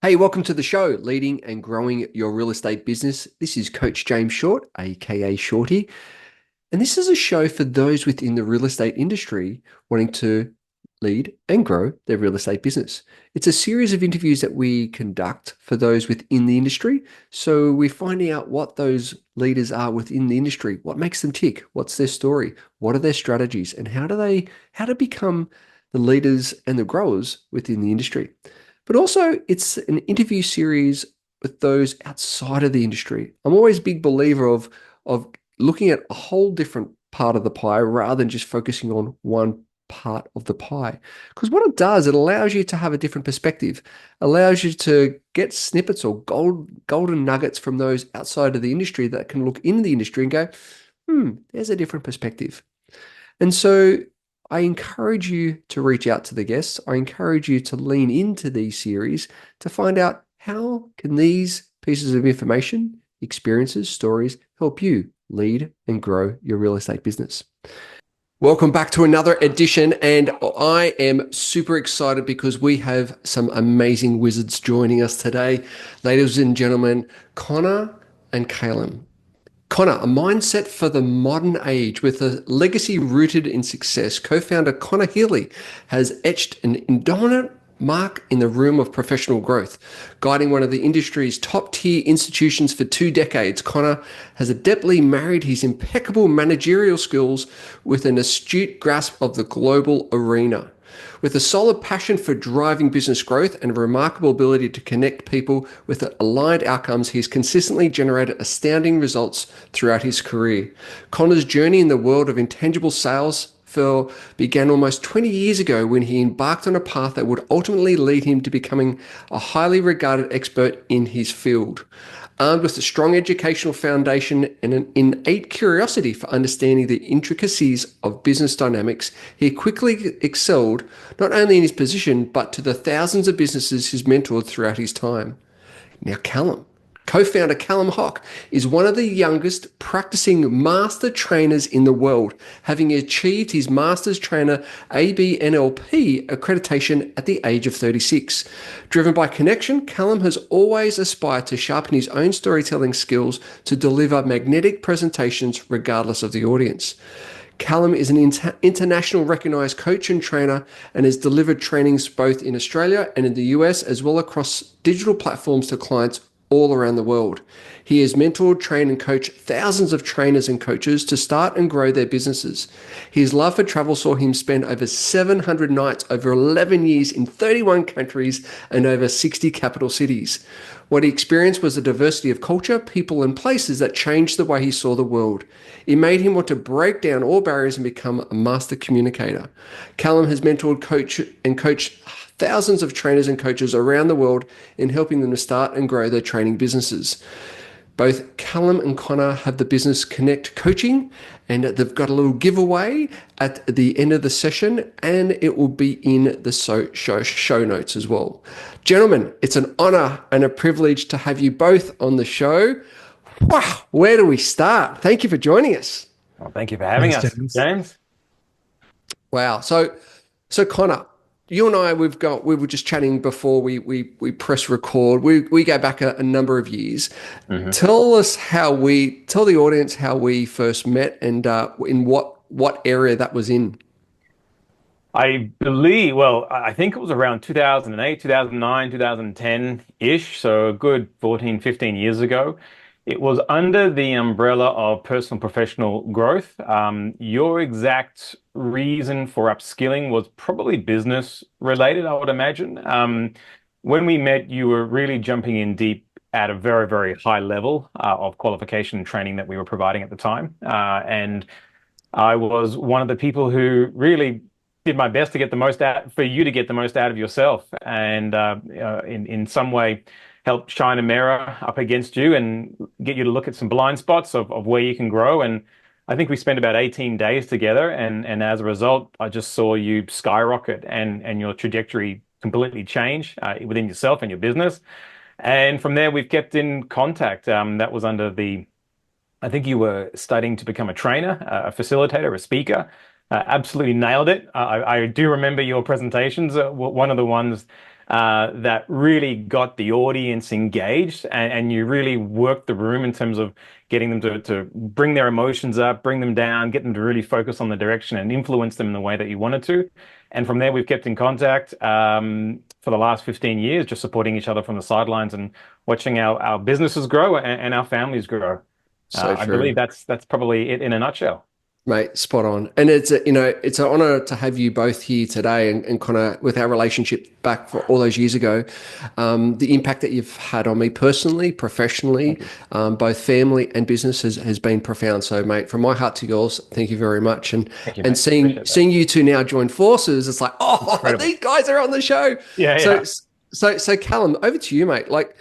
Hey, welcome to the show, Leading and Growing Your Real Estate Business. This is Coach James Short, aka Shorty, and this is a show for those within the real estate industry wanting to lead and grow their real estate business. It's a series of interviews that we conduct for those within the industry. So we're finding out what those leaders are within the industry, what makes them tick, what's their story, what are their strategies, and how to become the leaders and the growers within the industry. But also, it's an interview series with those outside of the industry. I'm always a big believer of looking at a whole different part of the pie rather than just focusing on one part of the pie. Because what it does, it allows you to have a different perspective, allows you to get snippets or golden nuggets from those outside of the industry that can look in the industry and go, there's a different perspective. And so I encourage you to reach out to the guests. I encourage you to lean into these series to find out how can these pieces of information, experiences, stories help you lead and grow your real estate business. Welcome back to another edition, and I am super excited because we have some amazing wizards joining us today. Ladies and gentlemen, Conor and Kallum. Conor, a mindset for the modern age with a legacy rooted in success, co-founder Conor Healy has etched an indomitable mark in the room of professional growth. Guiding one of the industry's top-tier institutions for 2 decades, Conor has adeptly married his impeccable managerial skills with an astute grasp of the global arena. With a solid passion for driving business growth and a remarkable ability to connect people with aligned outcomes, he's consistently generated astounding results throughout his career. Conor's journey in the world of intangible sales began almost 20 years ago when he embarked on a path that would ultimately lead him to becoming a highly regarded expert in his field. Armed with a strong educational foundation and an innate curiosity for understanding the intricacies of business dynamics, he quickly excelled not only in his position, but to the thousands of businesses he's mentored throughout his time. Now, Kallum, co-founder Kallum Hock, is one of the youngest practicing master trainers in the world, having achieved his Master Trainer ABNLP accreditation at the age of 36. Driven by connection, Kallum has always aspired to sharpen his own storytelling skills to deliver magnetic presentations regardless of the audience. Kallum is an international recognized coach and trainer and has delivered trainings both in Australia and in the US, as well across digital platforms to clients all around the world. He has mentored, trained, and coached thousands of trainers and coaches to start and grow their businesses. His love for travel saw him spend over 700 nights over 11 years in 31 countries and over 60 capital cities. What he experienced was a diversity of culture, people, and places that changed the way he saw the world. It made him want to break down all barriers and become a master communicator. Kallum has mentored, coached thousands of trainers and coaches around the world in helping them to start and grow their training businesses. Both Kallum and Conor have the business Connekt Coaching, and they've got a little giveaway at the end of the session, and it will be in the show notes as well. Gentlemen, it's an honor and a privilege to have you both on the show. Wow, where do we start? Thank you for joining us. Well, thank you for having us, James. Wow. So Conor, you and I, we were just chatting before we press record. We go back a number of years. Mm-hmm. Tell the audience how we first met and in what area that was in. I think it was around 2008, 2009, 2010-ish, so a good 14, 15 years ago. It was under the umbrella of personal professional growth. Your exact reason for upskilling was probably business related, I would imagine. When we met, you were really jumping in deep at a very, very high level of qualification and training that we were providing at the time. And I was one of the people who really did my best to get the most out for you to get the most out of yourself, and in some way help shine a mirror up against you and get you to look at some blind spots of where you can grow. And I think we spent about 18 days together, and as a result, I just saw you skyrocket and your trajectory completely change within yourself and your business. And from there, we've kept in contact. That was under I think you were studying to become a trainer, a facilitator, a speaker. Absolutely nailed it. I do remember your presentations. One of the ones that really got the audience engaged, and you really worked the room in terms of getting them to bring their emotions up, bring them down, get them to really focus on the direction and influence them in the way that you wanted to. And from there, we've kept in contact for the last 15 years, just supporting each other from the sidelines and watching our businesses grow and our families grow. So I believe true. that's probably it in a nutshell. Mate, spot on. And it's an honor to have you both here today and kind of with our relationship back for all those years ago, the impact that you've had on me personally, professionally, Thank you. both family and business has been profound. So, mate, from my heart to yours, thank you very much. And Thank you, and mate. seeing Appreciate that. seeing you two now join forces, it's like, oh, Incredible. these guys are on the show. Yeah, So yeah. so Callum, over to you, mate. Like,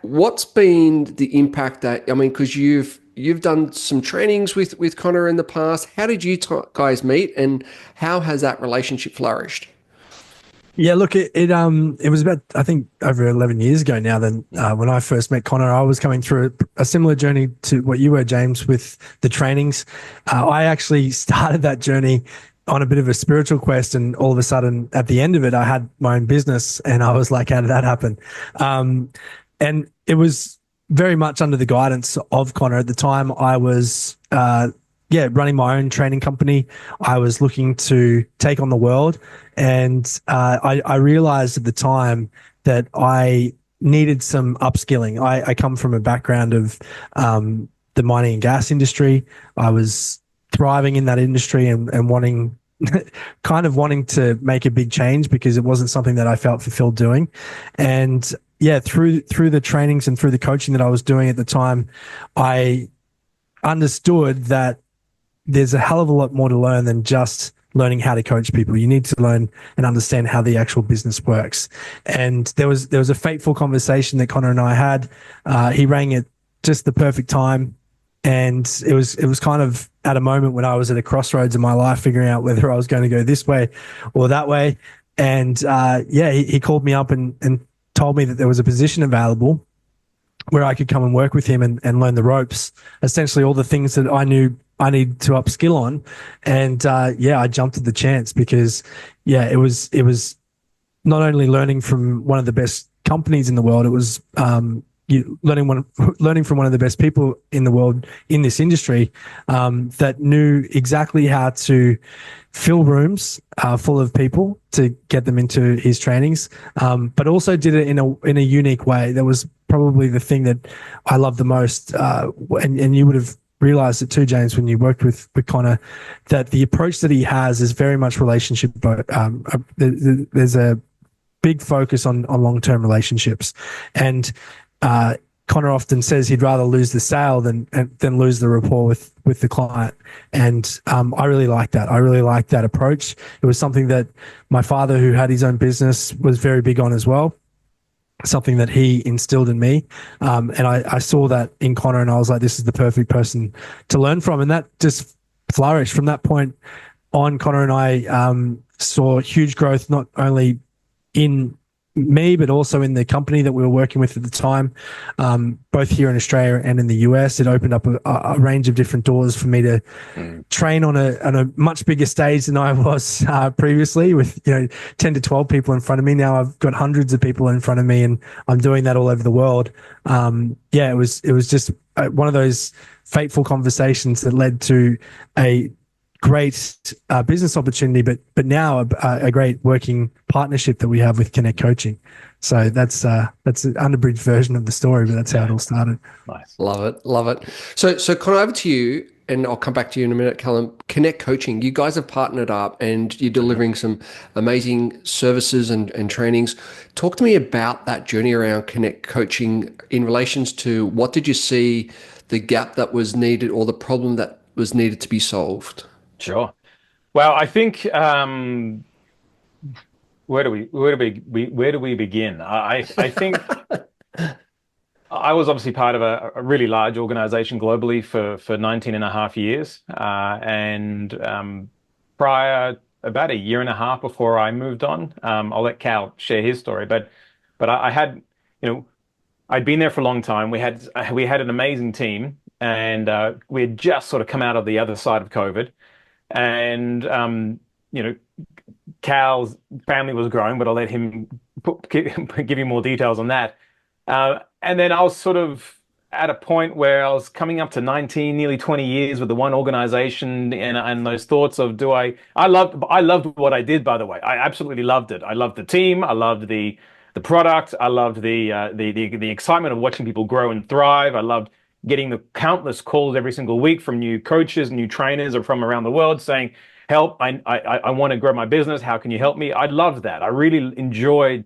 what's been the impact that I mean, because you've done some trainings with Connor in the past. How did you guys meet, and how has that relationship flourished? Yeah, look, it was about, I think, over 11 years ago now. Then when I first met Connor, I was coming through a similar journey to what you were, James, with the trainings. I actually started that journey on a bit of a spiritual quest, and all of a sudden, at the end of it, I had my own business, and I was like, "How did that happen?" And it was very much under the guidance of Connor. At the time, I was running my own training company. I was looking to take on the world. And I realized at the time that I needed some upskilling. I come from a background of the mining and gas industry. I was thriving in that industry and wanting, kind of wanting to make a big change because it wasn't something that I felt fulfilled doing. And yeah, through the trainings and through the coaching that I was doing at the time, I understood that there's a hell of a lot more to learn than just learning how to coach people. You need to learn and understand how the actual business works. And there was a fateful conversation that Connor and I had. He rang at just the perfect time, and it was kind of at a moment when I was at a crossroads in my life, figuring out whether I was going to go this way or that way. And he called me up and told me that there was a position available where I could come and work with him and learn the ropes, essentially all the things that I knew I need to upskill on. And I jumped at the chance because it was not only learning from one of the best companies in the world, it was learning from one of the best people in the world in this industry that knew exactly how to fill rooms full of people to get them into his trainings, but also did it in a unique way. That was probably the thing that I love the most, and you would have realized it too, James, when you worked with Connor, that the approach that he has is very much relationship. There's a big focus on long-term relationships, and Connor often says he'd rather lose the sale than lose the rapport with the client. And I really like that. I really like that approach. It was something that my father, who had his own business, was very big on as well. Something that he instilled in me. And I saw that in Connor, and I was like, this is the perfect person to learn from. And that just flourished from that point on. Connor and I saw huge growth, not only in me, but also in the company that we were working with at the time, both here in Australia and in the US. It opened up a range of different doors for me to train on a much bigger stage than I was previously, with 10 to 12 people in front of me. Now I've got hundreds of people in front of me, and I'm doing that all over the world. It was just one of those fateful conversations that led to a great business opportunity, but now a great working partnership that we have with Connekt Coaching. So that's an unabridged version of the story, but that's how it all started. Nice. Love it. So Connor, over to you, and I'll come back to you in a minute, Callum. Connekt Coaching, you guys have partnered up and you're delivering some amazing services and trainings. Talk to me about that journey around Connekt Coaching in relations to what did you see the gap that was needed or the problem that was needed to be solved? Sure. Well, I think where do we begin? I think I was obviously part of a really large organization globally for 19 and a half years. And prior, about a year and a half before I moved on, I'll let Cal share his story. But I had, I'd been there for a long time. We had an amazing team, and we had just sort of come out of the other side of COVID. And Cal's family was growing, but I let him give you more details on that. And then I was sort of at a point where I was coming up to 19, nearly 20 years with the one organization, and those thoughts of I loved what I did, by the way. I absolutely loved it. I loved the team. I loved the product. I loved the excitement of watching people grow and thrive. I loved getting the countless calls every single week from new coaches, new trainers, or from around the world saying, help, I want to grow my business. How can you help me? I loved that. I really enjoyed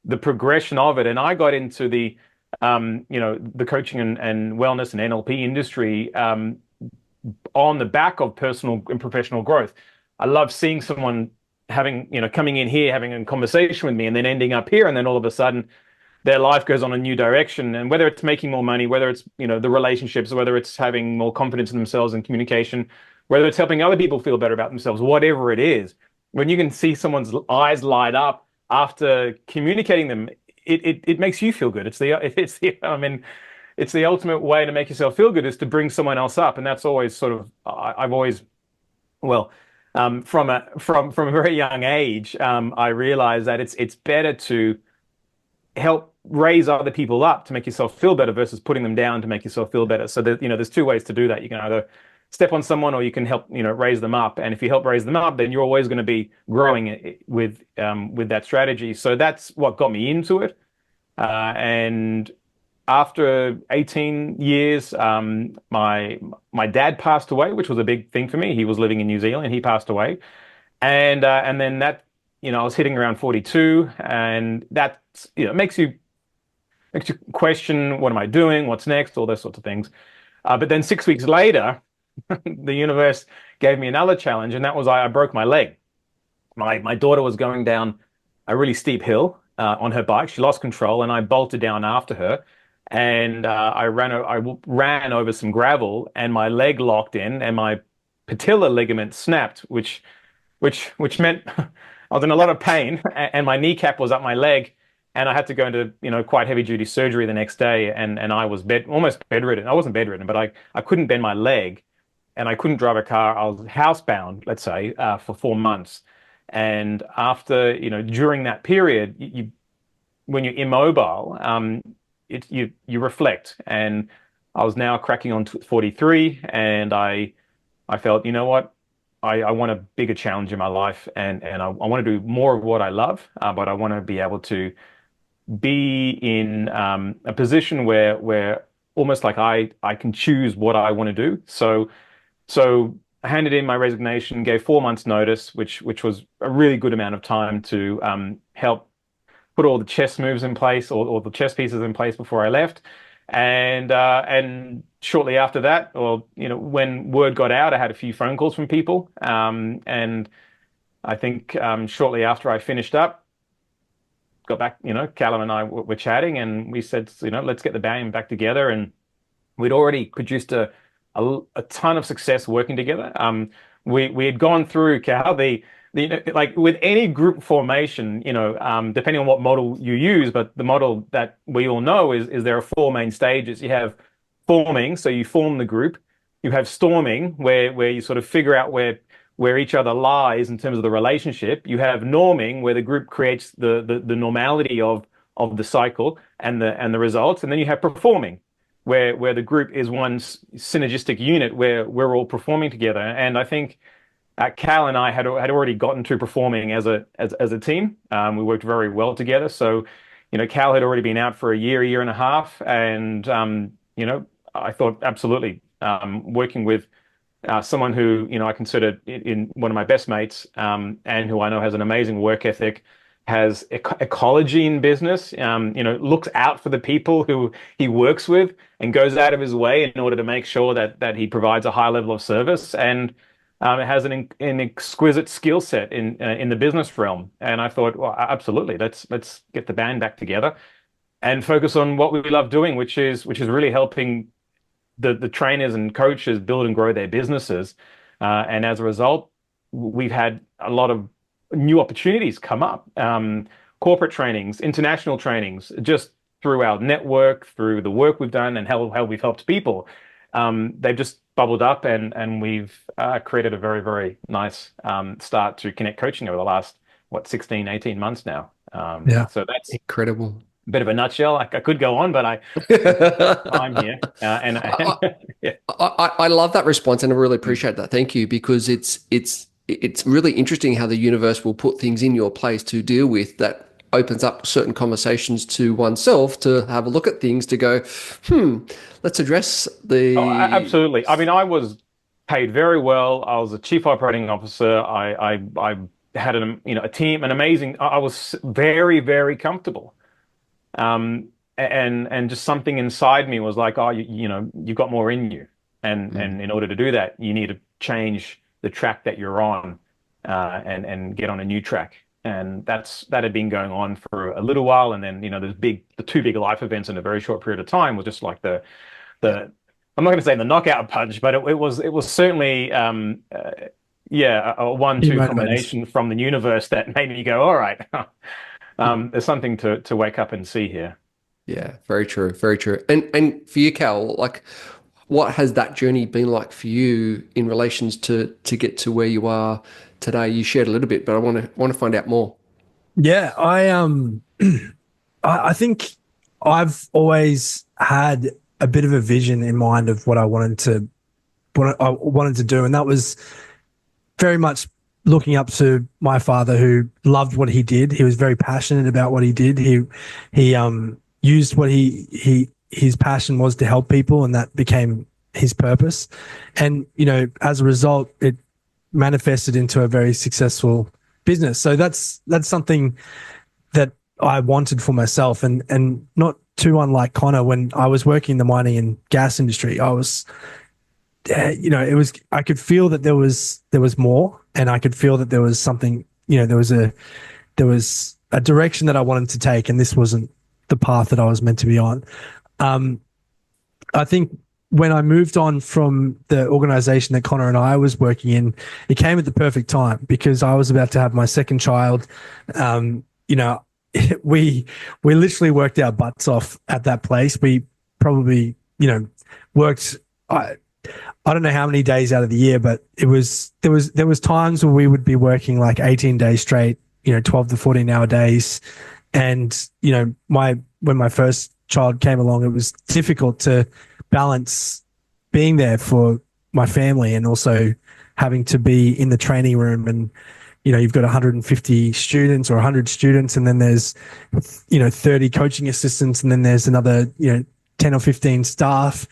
the progression of it. And I got into the the coaching and wellness and NLP industry on the back of personal and professional growth. I love seeing someone coming in here, having a conversation with me, and then ending up here, and then all of a sudden their life goes on a new direction. And whether it's making more money, whether it's the relationships, whether it's having more confidence in themselves and communication, whether it's helping other people feel better about themselves, whatever it is, when you can see someone's eyes light up after communicating them, it makes you feel good. It's the ultimate way to make yourself feel good, is to bring someone else up. And that's always sort of, I've always, from a very young age, I realized that it's better to help raise other people up to make yourself feel better versus putting them down to make yourself feel better. So that, there's two ways to do that. You can either step on someone, or you can help, raise them up. And if you help raise them up, then you're always going to be growing with that strategy. So that's what got me into it. And after 18 years, my dad passed away, which was a big thing for me. He was living in New Zealand. He passed away. And then that, I was hitting around 42, and that, makes you question, what am I doing? What's next? All those sorts of things. But then 6 weeks later, the universe gave me another challenge, and that was I broke my leg. My daughter was going down a really steep hill on her bike. She lost control, and I bolted down after her, and I ran over some gravel, and my leg locked in, and my patella ligament snapped, which meant I was in a lot of pain, and my kneecap was up my leg. And I had to go into, quite heavy duty surgery the next day. And I was almost bedridden. I wasn't bedridden, but I couldn't bend my leg, and I couldn't drive a car. I was housebound, let's say, for 4 months. And after, during that period, when you're immobile, you reflect. And I was now cracking on 43, and I felt, you know what? I want a bigger challenge in my life, and I want to do more of what I love, but I want to be able to be in a position where almost like I can choose what I want to do. So I handed in my resignation, gave 4 months notice, which was a really good amount of time to help put all the chess moves in place, or the chess pieces in place before I left. And shortly after that, or when word got out, I had a few phone calls from people, and I think shortly after I finished up, got back, Callum and I were chatting, and we said, let's get the band back together. And we'd already produced a ton of success working together. We had gone through, Cal, like with any group formation, depending on what model you use, but the model that we all know is there are 4 main stages. You have forming, so you form the group. You have storming, where you sort of figure out where each other lies in terms of the relationship. You have norming, where the group creates the normality of the cycle and the results. And then you have performing, where the group is one synergistic unit where we're all performing together. And I think Cal and I had already gotten to performing as a team. We worked very well together. So, Cal had already been out for a year and a half, and I thought absolutely working with someone who I consider in one of my best mates, and who I know has an amazing work ethic, has ecology in business, looks out for the people who he works with, and goes out of his way in order to make sure that he provides a high level of service, and has an exquisite skill set in the business realm. And I thought, well, absolutely, let's get the band back together and focus on what we love doing, which is really helping the trainers and coaches build and grow their businesses. And as a result, we've had a lot of new opportunities come up, corporate trainings, international trainings, just through our network, through the work we've done, and how we've helped people. They've just bubbled up, and we've created a very, very nice start to Connekt Coaching over the last what, 16, 18 months now. Yeah. So that's Incredible. a bit of a nutshell. I could go on, but I'm here. Yeah. I love that response, and I really appreciate that. Thank you, because it's really interesting how the universe will put things in your place to deal with that opens up certain conversations to oneself to have a look at things to go, let's address the. Oh, absolutely. I mean, I was paid very well. I was a chief operating officer. I had a team, an amazing. I was very, very comfortable. And just something inside me was like, oh, you've got more in you, and in order to do that, you need to change the track that you're on, and get on a new track. And that had been going on for a little while, and then the two big life events in a very short period of time was just like the I'm not going to say the knockout punch, but it was certainly a 1-2 combination from the universe that made me go, all right. There's something to wake up and see here. Yeah, very true, very true. And for you, Cal, like, what has that journey been like for you in relations to get to where you are today? You shared a little bit, but I want to find out more. Yeah, I think I've always had a bit of a vision in mind of what I wanted to do, and that was very much looking up to my father, who loved what he did. He was very passionate about what he did. He used what his passion was to help people, and that became his purpose. And as a result, it manifested into a very successful business. So that's something that I wanted for myself, and not too unlike Conor. When I was working in the mining and gas industry, I was, I could feel that there was more, and I could feel that there was something, there was a direction that I wanted to take, and this wasn't the path that I was meant to be on. I think when I moved on from the organization that Conor and I was working in, it came at the perfect time, because I was about to have my second child. We literally worked our butts off at that place. We probably, worked, I don't know how many days out of the year, but there was times where we would be working like 18 days straight, 12 to 14 hour days. And, when my first child came along, it was difficult to balance being there for my family and also having to be in the training room. And, you've got 150 students or 100 students, and then there's, 30 coaching assistants, and then there's another, 10 or 15 staff.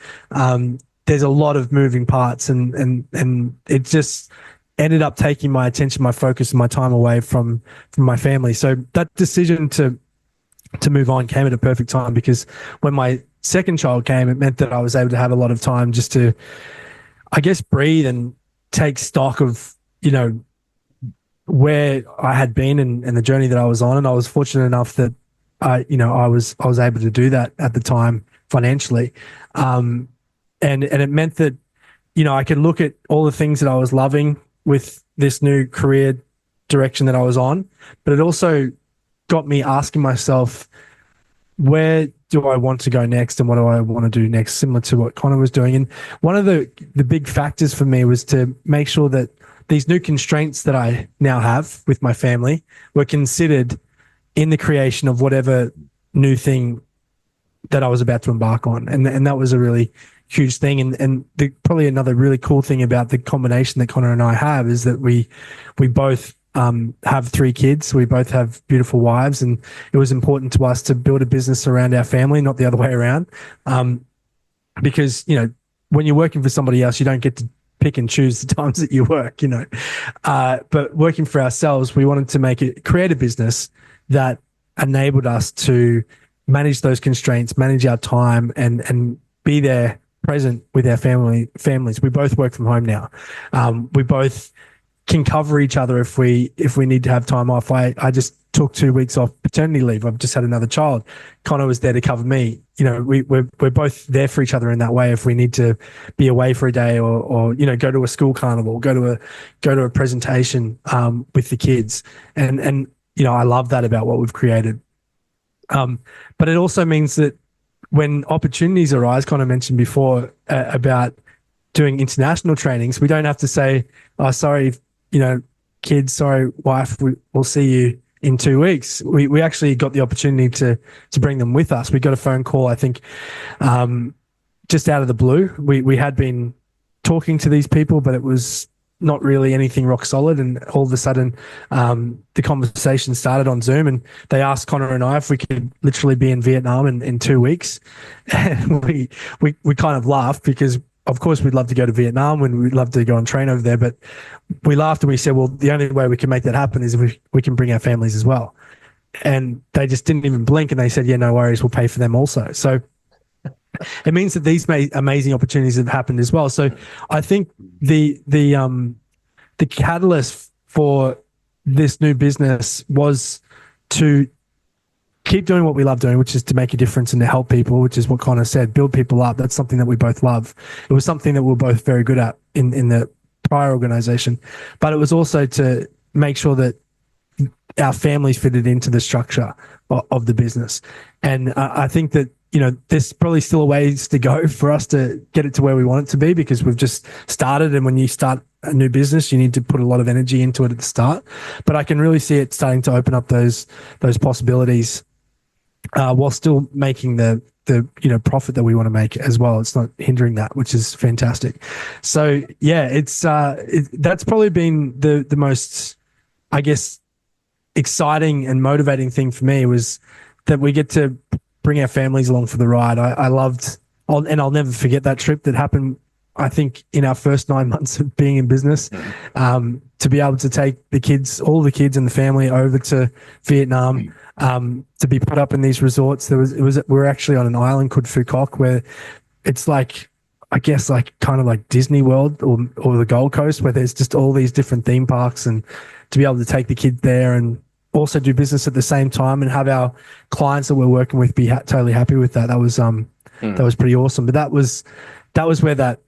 There's a lot of moving parts, and it just ended up taking my attention, my focus, and my time away from my family. So that decision to move on came at a perfect time, because when my second child came, it meant that I was able to have a lot of time just to, I guess, breathe and take stock of, where I had been and the journey that I was on. And I was fortunate enough that I was able to do that at the time financially. And it meant that, I could look at all the things that I was loving with this new career direction that I was on, but it also got me asking myself, where do I want to go next, and what do I want to do next, similar to what Conor was doing. And one of the big factors for me was to make sure that these new constraints that I now have with my family were considered in the creation of whatever new thing that I was about to embark on. And that was a really huge thing. And probably another really cool thing about the combination that Conor and I have is that we both have 3 kids. We both have beautiful wives, and it was important to us to build a business around our family, not the other way around. Because, when you're working for somebody else, you don't get to pick and choose the times that you work, but working for ourselves, we wanted to create a business that enabled us to manage those constraints, manage our time, and be there present with our families. We both work from home now. We both can cover each other if we need to have time off. I just took 2 weeks off paternity leave. I've just had another child. Conor was there to cover me. We're both there for each other in that way. If we need to be away for a day or go to a school carnival, go to a presentation with the kids, and I love that about what we've created. But it also means that when opportunities arise, Conor mentioned before about doing international trainings, we don't have to say, "Oh, sorry, kids, sorry, wife, we'll see you in 2 weeks. We actually got the opportunity to bring them with us. We got a phone call, I think, just out of the blue. We had been talking to these people, but it was not really anything rock solid. And all of a sudden, the conversation started on Zoom, and they asked Conor and I if we could literally be in Vietnam in 2 weeks. And we kind of laughed because, of course, we'd love to go to Vietnam and we'd love to go and train over there. But we laughed and we said, well, the only way we can make that happen is if we can bring our families as well. And they just didn't even blink, and they said, yeah, no worries, we'll pay for them also. So it means that these amazing opportunities have happened as well. So I think the catalyst for this new business was to keep doing what we love doing, which is to make a difference and to help people, which is what Conor said, build people up. That's something that we both love. It was something that we were both very good at in the prior organization, but it was also to make sure that our families fitted into the structure of the business. And I think that, there's probably still a ways to go for us to get it to where we want it to be, because we've just started. And when you start a new business, you need to put a lot of energy into it at the start. But I can really see it starting to open up those possibilities while still making the profit that we want to make as well. It's not hindering that, which is fantastic. So yeah, that's probably been the most, I guess, exciting and motivating thing for me, was that we get to bring our families along for the ride. I loved, and I'll never forget that trip that happened, I think, in our first 9 months of being in business, to be able to take all the kids and the family over to Vietnam, to be put up in these resorts. We're actually on an island called Phu Quoc, where it's like, I guess, like kind of like Disney World or the Gold Coast, where there's just all these different theme parks, and to be able to take the kids there and also do business at the same time and have our clients that we're working with be totally happy with that. That was pretty awesome. But that was where that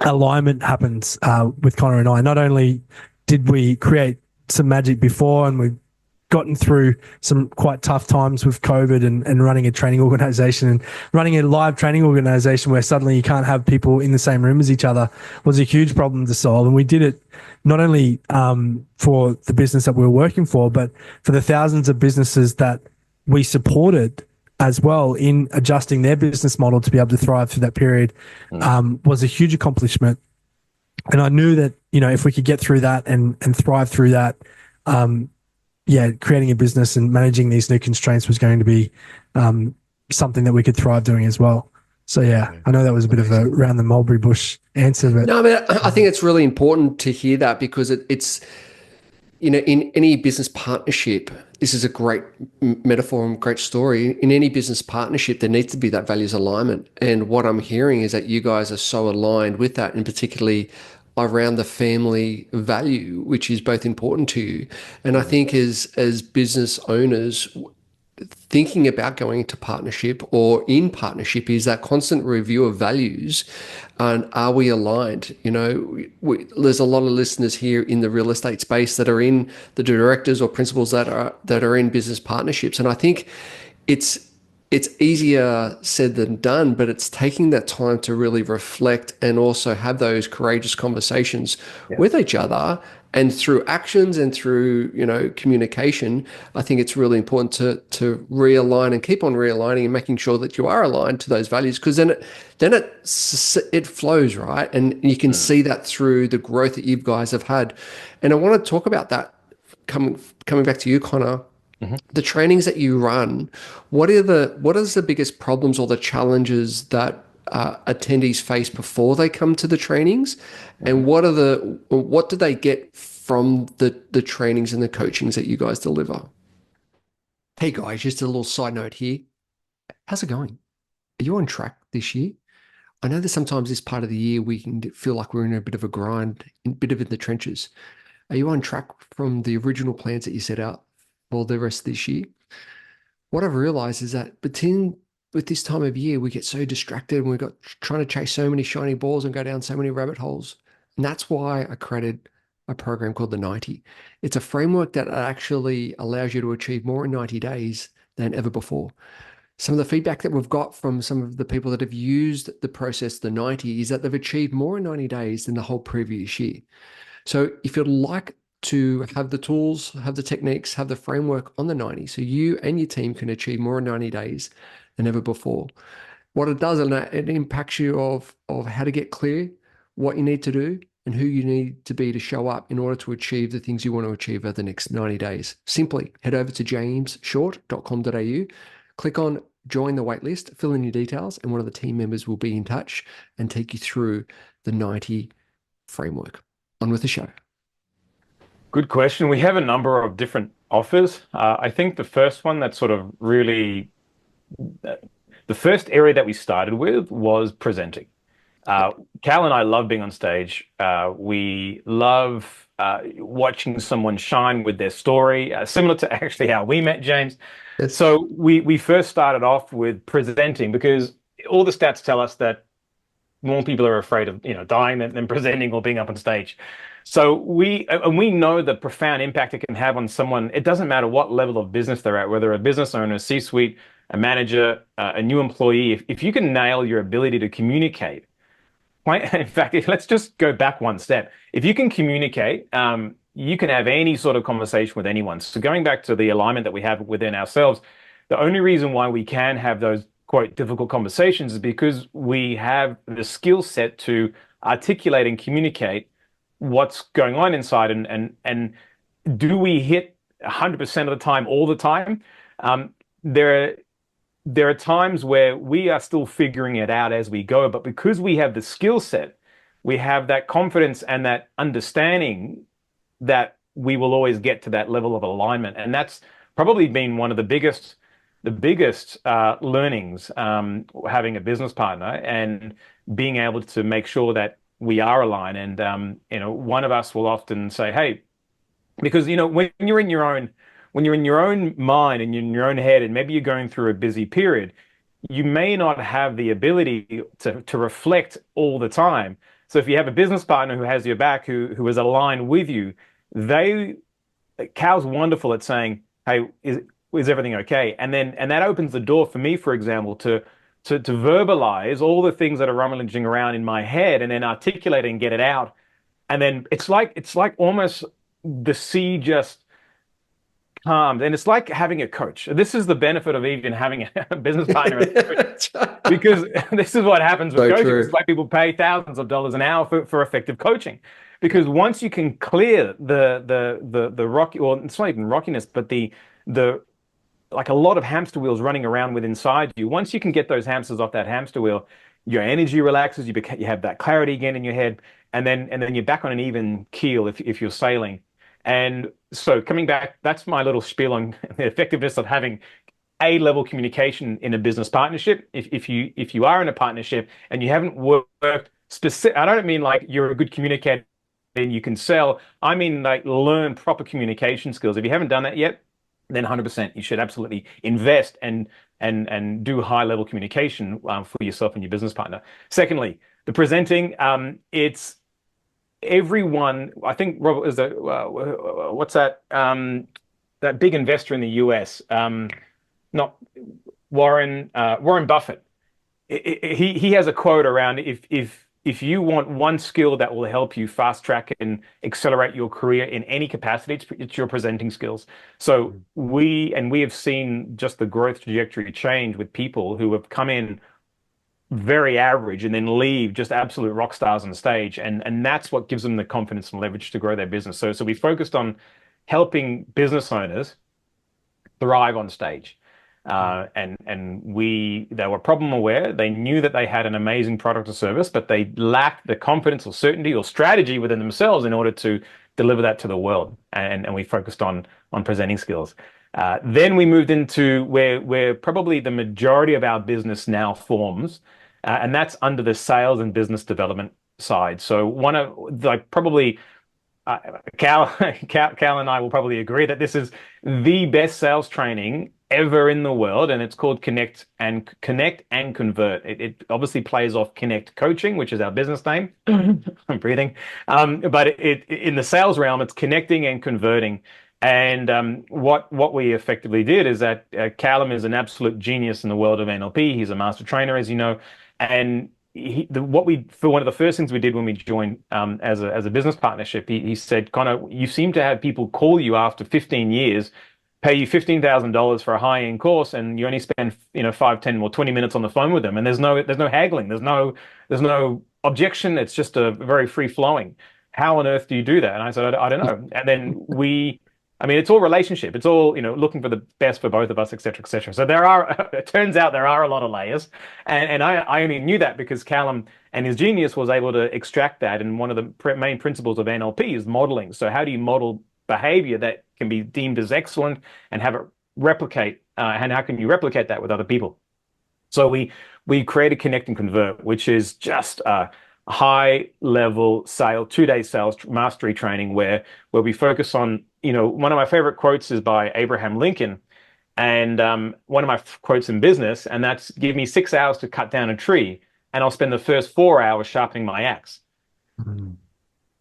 alignment happens with Conor and I. Not only did we create some magic before, and we've gotten through some quite tough times with COVID and running a training organization and running a live training organization where suddenly you can't have people in the same room as each other was a huge problem to solve. And we did it not only for the business that we were working for, but for the thousands of businesses that we supported as well in adjusting their business model to be able to thrive through that period, was a huge accomplishment. And I knew that, if we could get through that and thrive through that, creating a business and managing these new constraints was going to be something that we could thrive doing as well. So I know that was a bit of a round the mulberry bush answer, but no, I think it's really important to hear that, because it's in any business partnership, this is a great metaphor and great story. In any business partnership, there needs to be that values alignment. And what I'm hearing is that you guys are so aligned with that, and particularly around the family value, which is both important to you. And I think as business owners, thinking about going into partnership or in partnership is that constant review of values, and are we aligned? There's a lot of listeners here in the real estate space that are in the directors or principals that are in business partnerships, and I think it's easier said than done, but it's taking that time to really reflect and also have those courageous conversations with each other. And through actions and through, communication, I think it's really important to realign and keep on realigning and making sure that you are aligned to those values, because then it flows, right? And you can see that through the growth that you guys have had. And I want to talk about that coming back to you, Conor. The trainings that you run, what is the biggest problems or the challenges that attendees face before they come to the trainings, and what do they get from the trainings and the coachings that you guys deliver? Hey guys, just a little side note here. How's it going? Are you on track this year? I know that sometimes this part of the year we can feel like we're in a bit of a grind, a bit of in the trenches. Are you on track from the original plans that you set out for the rest of this year? What I've realized is that with this time of year, we get so distracted and we've got trying to chase so many shiny balls and go down so many rabbit holes. And that's why I created a program called the 90. It's a framework that actually allows you to achieve more in 90 days than ever before. Some of the feedback that we've got from some of the people that have used the process, the 90, is that they've achieved more in 90 days than the whole previous year. So if you'd like to have the tools, have the techniques, have the framework on the 90, so you and your team can achieve more in 90 days than ever before. What it does, it impacts you of how to get clear, what you need to do, and who you need to be to show up in order to achieve the things you want to achieve over the next 90 days. Simply head over to jamesshort.com.au, click on join the waitlist, fill in your details, and one of the team members will be in touch and take you through the 90 framework. On with the show. Good question. We have a number of different offers. I think the first one that sort of really, the first area that we started with was presenting. Cal and I love being on stage. We love watching someone shine with their story, similar to actually how we met, James. Yes. So we first started off with presenting because all the stats tell us that more people are afraid of dying than presenting or being up on stage. So we know the profound impact it can have on someone. It doesn't matter what level of business they're at, whether a business owner, a C-suite, a manager, a new employee. If you can nail your ability to communicate, in fact, let's just go back one step. If you can communicate, you can have any sort of conversation with anyone. So going back to the alignment that we have within ourselves, the only reason why we can have those quite difficult conversations is because we have the skill set to articulate and communicate what's going on inside. And do we hit 100% of the time all the time? There are times where we are still figuring it out as we go, but because we have the skill set, we have that confidence and that understanding that we will always get to that level of alignment. And that's probably been one of the biggest learnings, having a business partner and being able to make sure that we are aligned. And one of us will often say, "Hey," because when you're in your own mind and in your own head, and maybe you're going through a busy period, you may not have the ability to reflect all the time. So if you have a business partner who has your back, who is aligned with you, Cal's wonderful at saying, "Hey, is everything okay?" And that opens the door for me, for example, to verbalize all the things that are rummaging around in my head and then articulate and get it out. And then it's like almost the sea just calmed. And it's like having a coach. This is the benefit of even having a business partner as a coach, because this is what happens with coaching. It's why people pay thousands of dollars an hour for effective coaching. Because once you can clear the rocky, or it's not even rockiness, but the like a lot of hamster wheels running around with inside you. Once you can get those hamsters off that hamster wheel, your energy relaxes. You have that clarity again in your head, and then you're back on an even keel if you're sailing. And so coming back, that's my little spiel on the effectiveness of having A-level communication in a business partnership. If you are in a partnership and you haven't worked specific, I don't mean like you're a good communicator and you can sell. I mean like learn proper communication skills. If you haven't done that yet, then 100% you should absolutely invest and do high-level communication for yourself and your business partner. Secondly, the presenting, it's everyone. I think Robert is what's that? That big investor in the US, not Warren Buffett. He has a quote around if you want one skill that will help you fast track and accelerate your career in any capacity, it's your presenting skills. So we have seen just the growth trajectory change with people who have come in very average and then leave just absolute rock stars on stage. And that's what gives them the confidence and leverage to grow their business. So we focused on helping business owners thrive on stage. And they were problem aware. They knew that they had an amazing product or service, but they lacked the confidence or certainty or strategy within themselves in order to deliver that to the world. And we focused on presenting skills. Then we moved into where probably the majority of our business now forms, and that's under the sales and business development side. So one of probably Cal and I will probably agree that this is the best sales training ever in the world, and it's called Connekt and Convert. It obviously plays off Connekt Coaching, which is our business name. I'm breathing. But in the sales realm, it's connecting and converting. And what we effectively did is that Kallum is an absolute genius in the world of NLP. He's a master trainer, as you know, and for one of the first things we did when we joined as a business partnership, he said, Connor, you seem to have people call you after 15 years, pay you $15,000 for a high-end course, and you only spend 5, 10, or 20 minutes on the phone with them, and there's no haggling, there's no objection. It's just a very free flowing. How on earth do you do that? And I said, I don't know. And then it's all relationship. It's all, looking for the best for both of us, et cetera, et cetera. So it turns out there are a lot of layers. And I only knew that because Callum and his genius was able to extract that. And one of the main principles of NLP is modeling. So how do you model behavior that can be deemed as excellent and have it replicate? And how can you replicate that with other people? So we created Connekt and Convert, which is just high level sale, 2-day sales mastery training where we focus on, one of my favorite quotes is by Abraham Lincoln, and one of my quotes in business, and that's give me 6 hours to cut down a tree and I'll spend the first 4 hours sharpening my axe.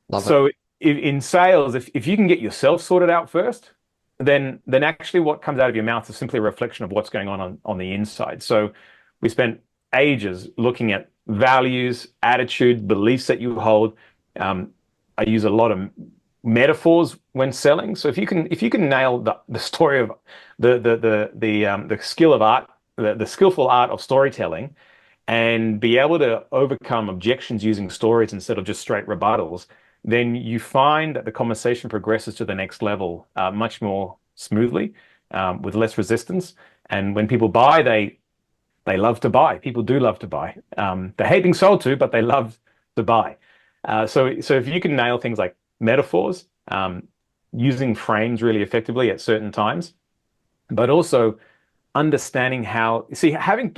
Love so it. in sales, if you can get yourself sorted out first, then actually what comes out of your mouth is simply a reflection of what's going on the inside. So we spent ages looking at values, attitude, beliefs that you hold. I use a lot of metaphors when selling. So if you can nail the story of the skill of art, the skillful art of storytelling, and be able to overcome objections using stories instead of just straight rebuttals, then you find that the conversation progresses to the next level much more smoothly, with less resistance. And when people buy, they love to buy. People do love to buy. They hate being sold to, but they love to buy. So if you can nail things like metaphors, using frames really effectively at certain times, but also understanding having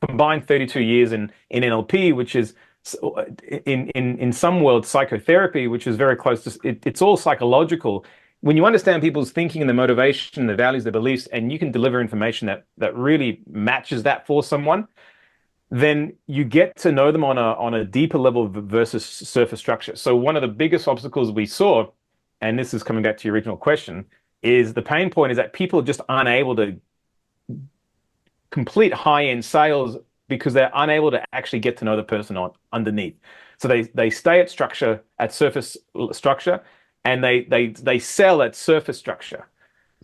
combined 32 years in NLP, which is in some worlds psychotherapy, which is very close to it's all psychological. When you understand people's thinking and the motivation, the values, the beliefs, and you can deliver information that really matches that for someone, then you get to know them on a deeper level versus surface structure. So one of the biggest obstacles we saw, and this is coming back to your original question, is the pain point is that people just aren't able to complete high-end sales because they're unable to actually get to know the person underneath. So they stay at surface structure, and they sell at surface structure.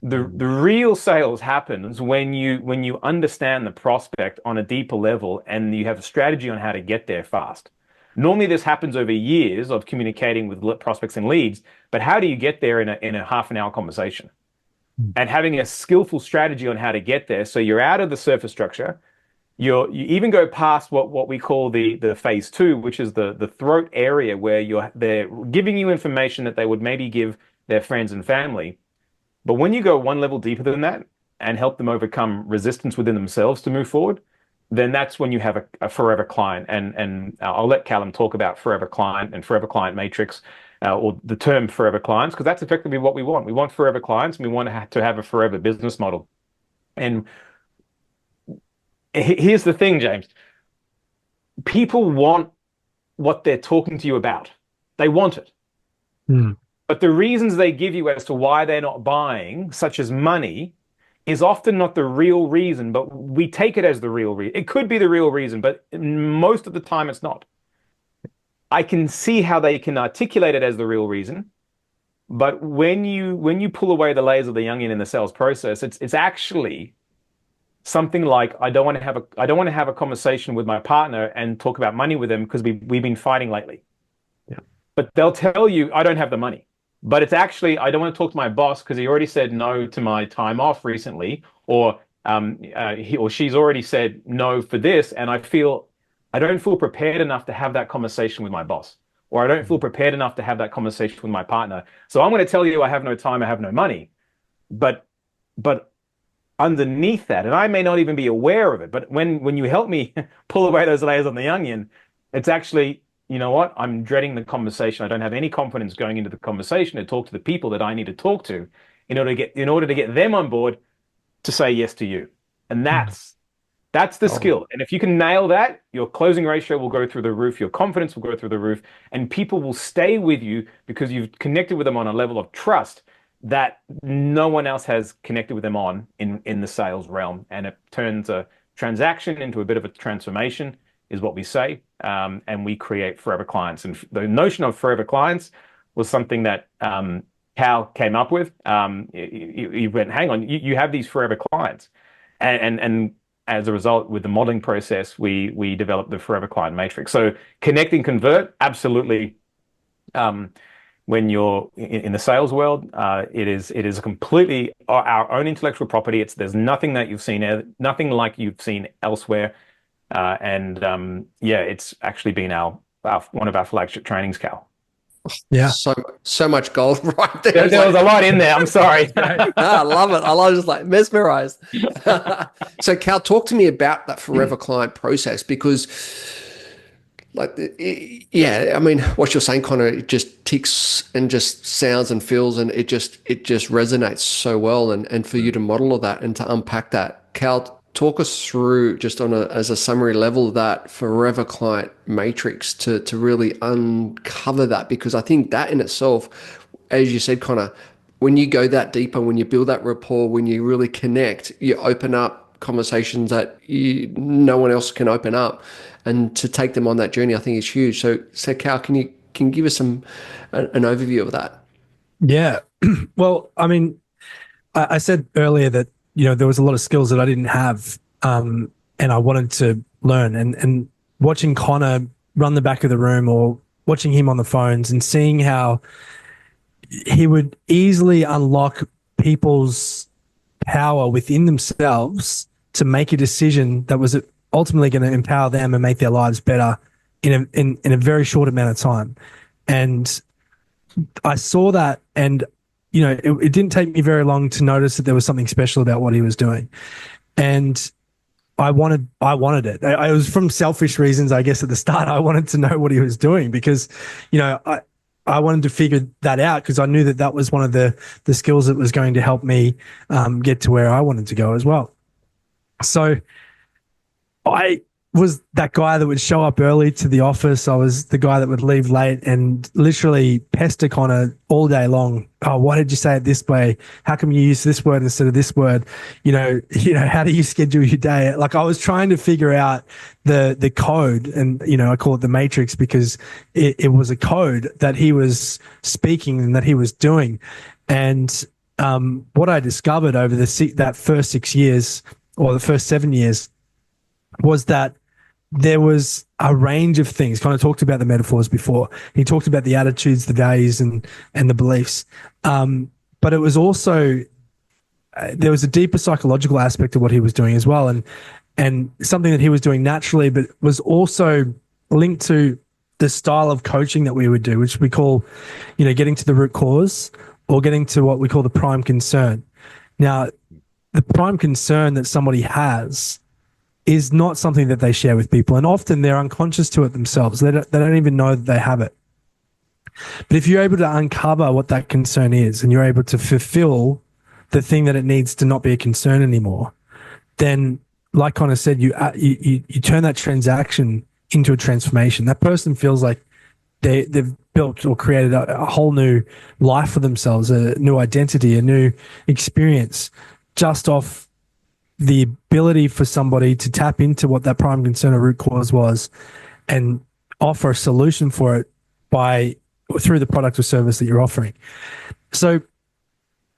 The real sales happens when you understand the prospect on a deeper level and you have a strategy on how to get there fast. Normally this happens over years of communicating with prospects and leads, but how do you get there in a half an hour conversation? And having a skillful strategy on how to get there, so you're out of the surface structure, you even go past what we call the phase 2, which is the throat area where they're giving you information that they would maybe give their friends and family. But when you go one level deeper than that and help them overcome resistance within themselves to move forward, then that's when you have a forever client. And I'll let Callum talk about forever client and forever client matrix, or the term forever clients, because that's effectively what we want. We want forever clients, and we want to have a forever business model. And here's the thing, James. People want what they're talking to you about. They want it. But the reasons they give you as to why they're not buying, such as money, is often not the real reason, but we take it as the real reason. It could be the real reason, but most of the time it's not. I can see how they can articulate it as the real reason, but when you pull away the layers of the onion in the sales process, it's actually something like, I don't want to have a conversation with my partner and talk about money with them because we've been fighting lately. Yeah. But they'll tell you, I don't have the money. But it's actually, I don't want to talk to my boss because he already said no to my time off recently, or he or she's already said no for this, and I don't feel prepared enough to have that conversation with my boss, or I don't feel prepared enough to have that conversation with my partner. So I'm going to tell you I have no time, I have no money. But underneath that, and I may not even be aware of it, but when you help me pull away those layers on the onion, it's actually, you know what? I'm dreading the conversation. I don't have any confidence going into the conversation to talk to the people that I need to talk to in order to get them on board to say yes to you. And that's the skill. And if you can nail that, your closing ratio will go through the roof, your confidence will go through the roof, and people will stay with you because you've connected with them on a level of trust that no one else has connected with them on in the sales realm. And it turns a transaction into a bit of a transformation, is what we say, and we create forever clients. And the notion of forever clients was something that Cal came up with. He went, hang on, you have these forever clients. And as a result, with the modeling process, we developed the forever client matrix. So connect and convert, absolutely. When you're in the sales world, it is a completely our own intellectual property. There's nothing that you've seen, nothing like you've seen elsewhere. It's actually been one of our flagship trainings, Cal. Yeah. So much gold right there. There was a lot in there. I'm sorry. I love it. I was just like mesmerized. So Cal, talk to me about that forever client process, because what you're saying, Conor, it just ticks and just sounds and feels, and it just resonates so well. And for you to model all that and to unpack that, Cal, talk us through just as a summary level that forever client matrix to really uncover that, because I think that in itself, as you said, Conor, when you go that deeper, when you build that rapport, when you really connect, you open up conversations that no one else can open up, and to take them on that journey, I think is huge. So Cal, can you give us an overview of that? Yeah. Well, I mean, I said earlier that, there was a lot of skills that I didn't have, and I wanted to learn. And watching Conor run the back of the room, or watching him on the phones, and seeing how he would easily unlock people's power within themselves to make a decision that was ultimately going to empower them and make their lives better in a very short amount of time. And I saw that, and it didn't take me very long to notice that there was something special about what he was doing. And I wanted it. I was from selfish reasons, I guess, at the start. I wanted to know what he was doing, because, I wanted to figure that out, because I knew that was one of the skills that was going to help me get to where I wanted to go as well. So I was that guy that would show up early to the office. I was the guy that would leave late and literally pester Conor all day long. Oh, why did you say it this way? How come you use this word instead of this word? How do you schedule your day? Like, I was trying to figure out the code, and, I call it the matrix, because it was a code that he was speaking and that he was doing. And what I discovered over that first 6 years, or the first 7 years, was that there was a range of things. Kind of talked about the metaphors before. He talked about the attitudes, the values, and the beliefs. But it was also, there was a deeper psychological aspect of what he was doing as well, and something that he was doing naturally, but was also linked to the style of coaching that we would do, which we call, getting to the root cause, or getting to what we call the prime concern. Now, the prime concern that somebody has is not something that they share with people. And often they're unconscious to it themselves. They don't even know that they have it. But if you're able to uncover what that concern is, and you're able to fulfill the thing that it needs to not be a concern anymore, then, like Conor said, you turn that transaction into a transformation. That person feels like they've built or created a whole new life for themselves, a new identity, a new experience, just off the ability for somebody to tap into what that prime concern or root cause was, and offer a solution for it through the product or service that you're offering. So,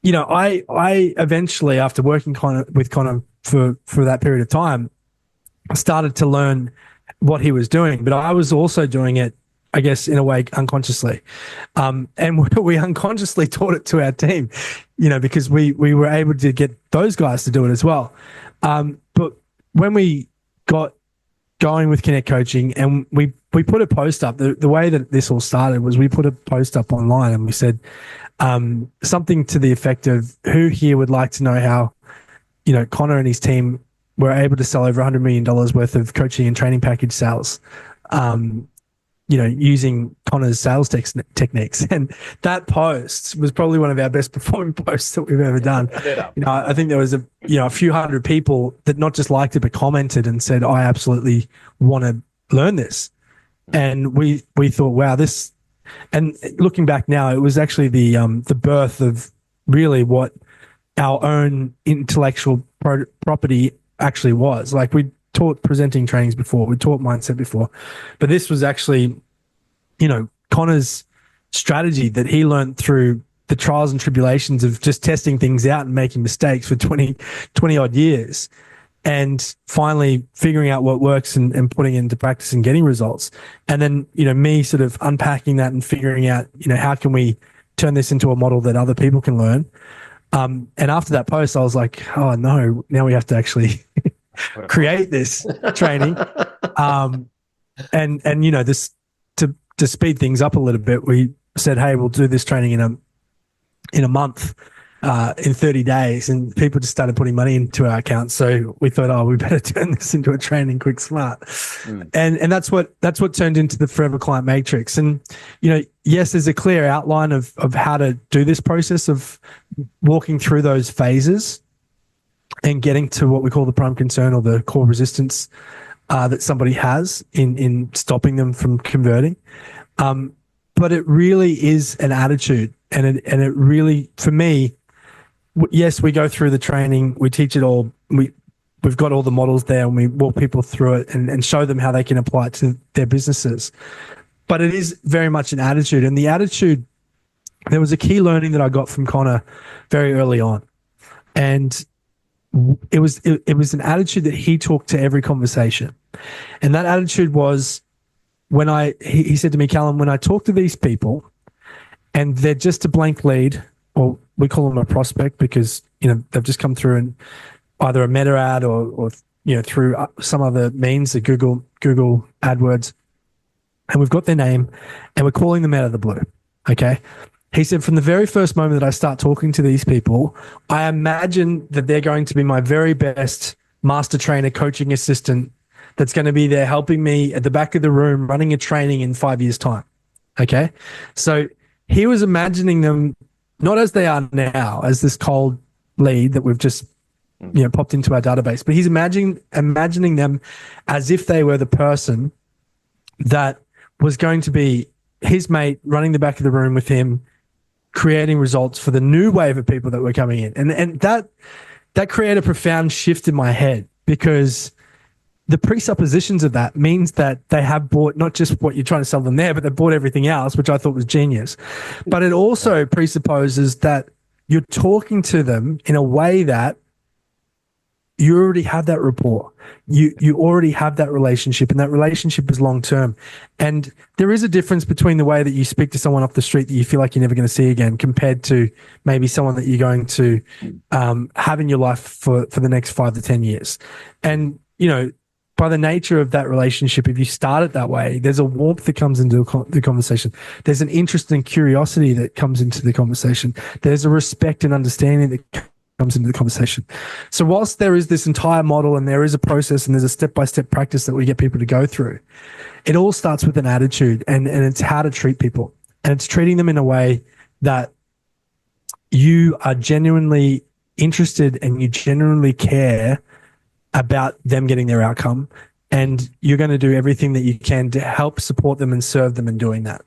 I eventually, after working with Conor for that period of time, started to learn what he was doing, but I was also doing it, I guess, in a way, unconsciously. And we unconsciously taught it to our team, because we were able to get those guys to do it as well. But when we got going with Connekt Coaching, and we put a post up, the way that this all started was we put a post up online, and we said something to the effect of, who here would like to know how, Conor and his team were able to sell over $100 million worth of coaching and training package sales, using Conor's sales techniques. And that post was probably one of our best performing posts that we've ever done. I think there was a few hundred people that not just liked it, but commented and said, I absolutely want to learn this. And we thought, wow, this, and looking back now, it was actually the birth of really what our own intellectual property actually was. Like, we taught presenting trainings before, we taught mindset before, but this was actually, Conor's strategy that he learned through the trials and tribulations of just testing things out and making mistakes for 20 odd years, and finally figuring out what works and putting it into practice and getting results. And then, me sort of unpacking that and figuring out, how can we turn this into a model that other people can learn. And after that post, I was like, oh no, now we have to actually create this training. This to speed things up a little bit, we said, hey, we'll do this training in a month, in 30 days, and people just started putting money into our account. So we thought, oh, we better turn this into a training quick smart. And that's what turned into the Forever Client Matrix. And, yes, there's a clear outline of how to do this process of walking through those phases and getting to what we call the prime concern or the core resistance that somebody has in stopping them from converting. But it really is an attitude. And it really, for me, yes, we go through the training, we teach it all. We've got all the models there, and we walk people through it and show them how they can apply it to their businesses. But it is very much an attitude. And the attitude, there was a key learning that I got from Conor very early on. And it was an attitude that he took to every conversation. And that attitude was he said to me, Kallum, when I talk to these people and they're just a blank lead, or we call them a prospect because, they've just come through and either a meta ad or through some other means, the Google AdWords, and we've got their name and we're calling them out of the blue. Okay. He said, from the very first moment that I start talking to these people, I imagine that they're going to be my very best master trainer coaching assistant that's going to be there helping me at the back of the room running a training in 5 years' time. Okay. So he was imagining them not as they are now, as this cold lead that we've just popped into our database, but he's imagining them as if they were the person that was going to be his mate running the back of the room with him, creating results for the new wave of people that were coming in. And that created a profound shift in my head, because the presuppositions of that means that they have bought not just what you're trying to sell them there, but they bought everything else, which I thought was genius. But it also presupposes that you're talking to them in a way that you already have that rapport. You already have that relationship, and that relationship is long-term. And there is a difference between the way that you speak to someone off the street that you feel like you're never going to see again, compared to maybe someone that you're going to have in your life for the next 5 to 10 years. And, by the nature of that relationship, if you start it that way, there's a warmth that comes into the conversation. There's an interest and curiosity that comes into the conversation. There's a respect and understanding that comes into the conversation. So whilst there is this entire model and there is a process and there's a step-by-step practice that we get people to go through, it all starts with an attitude, and it's how to treat people. And it's treating them in a way that you are genuinely interested and you genuinely care about them getting their outcome, and you're going to do everything that you can to help support them and serve them in doing that.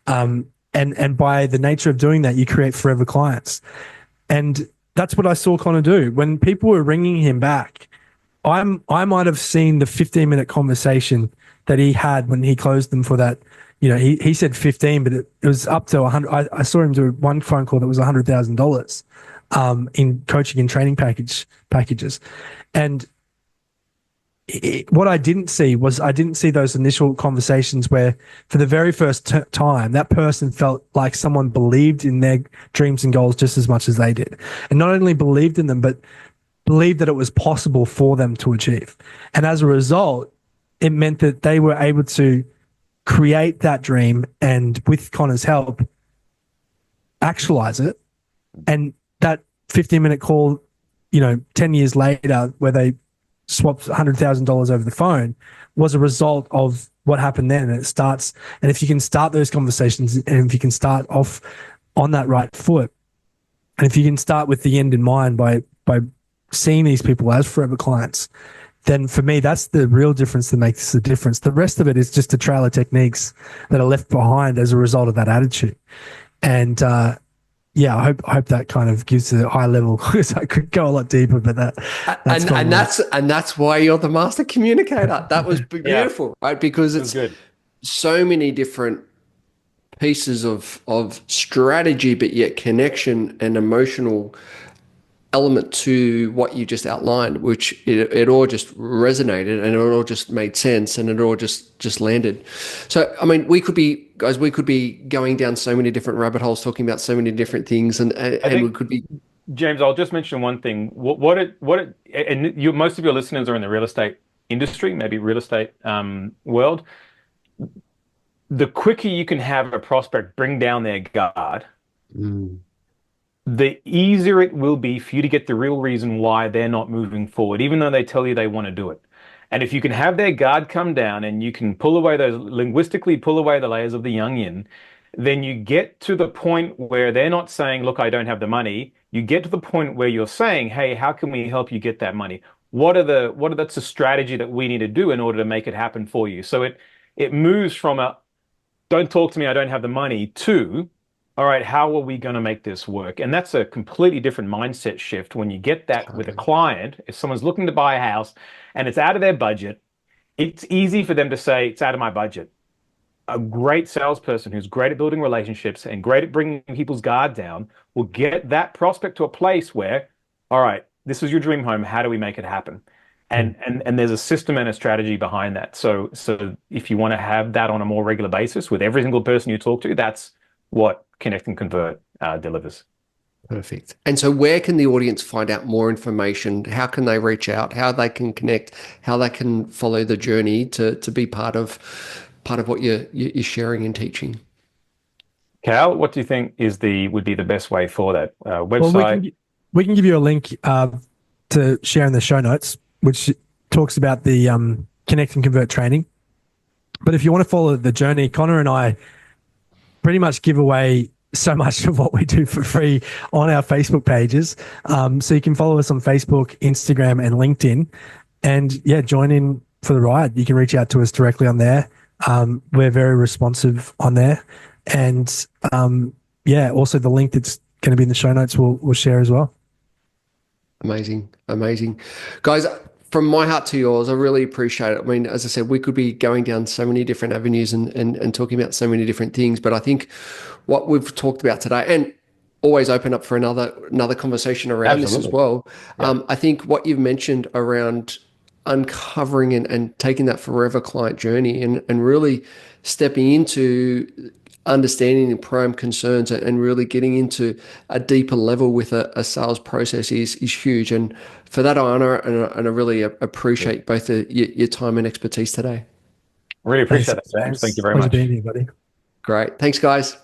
And by the nature of doing that, you create forever clients. And that's what I saw Conor do. When people were ringing him back, I might have seen the 15-minute conversation that he had when he closed them for that. He said 15, but it was up to 100. I saw him do one phone call that was $100,000 in coaching and training packages. And what I didn't see those initial conversations where for the very first time that person felt like someone believed in their dreams and goals just as much as they did, and not only believed in them but believed that it was possible for them to achieve. And as a result, it meant that they were able to create that dream and, with Conor's help, actualize it. And that 15-minute call, 10 years later, where they swapped $100,000 over the phone, was a result of what happened then. And if you can start those conversations, and if you can start off on that right foot, and if you can start with the end in mind by seeing these people as forever clients, then for me, that's the real difference that makes the difference. The rest of it is just a trail of techniques that are left behind as a result of that attitude. And yeah, I hope that kind of gives a high level, because I could go a lot deeper, but that's why you're the master communicator. That was beautiful, right? Because it's good. so many different pieces of strategy, but yet connection and emotional element to what you just outlined, which it all just resonated and it all just made sense and it all just landed. So, I mean, we could be going down so many different rabbit holes, talking about so many different things, and we could be. James, I'll just mention one thing. And most of your listeners are in the real estate industry, maybe real estate world. The quicker you can have a prospect bring down their guard, the easier it will be for you to get the real reason why they're not moving forward, even though they tell you they want to do it. And if you can have their guard come down and you can linguistically pull away the layers of the onion, then you get to the point where they're not saying, look, I don't have the money. You get to the point where you're saying, hey, how can we help you get that money? That's a strategy that we need to do in order to make it happen for you. So it moves from don't talk to me, I don't have the money, to, all right, how are we going to make this work? And that's a completely different mindset shift when you get that with a client. If someone's looking to buy a house and it's out of their budget, it's easy for them to say, it's out of my budget. A great salesperson who's great at building relationships and great at bringing people's guard down will get that prospect to a place where, all right, this is your dream home. How do we make it happen? And there's a system and a strategy behind that. So if you want to have that on a more regular basis with every single person you talk to, that's what Connekt and Convert delivers. Perfect. And so where can the audience find out more information? How can they reach out? How they can connect? How they can follow the journey to be part of what you're sharing and teaching? Cal, what do you think would be the best way for that website? Well, we can give you a link to share in the show notes, which talks about the Connekt and Convert training. But if you want to follow the journey, Conor and I pretty much give away so much of what we do for free on our Facebook pages. So you can follow us on Facebook, Instagram, and LinkedIn. And yeah, join in for the ride. You can reach out to us directly on there. We're very responsive on there. And also the link that's going to be in the show notes we'll share as well. Amazing. Guys, from my heart to yours, I really appreciate it. I mean, as I said, we could be going down so many different avenues and talking about so many different things, but I think what we've talked about today, and always open up for another conversation around this as well. Yeah. I think what you've mentioned around uncovering and taking that forever client journey and really stepping into understanding the prime concerns and really getting into a deeper level with a sales process is huge. And for that, I honor and I really appreciate both your time and expertise today. Really appreciate that, James. Thank you very much. Being here, buddy. Great. Thanks, guys.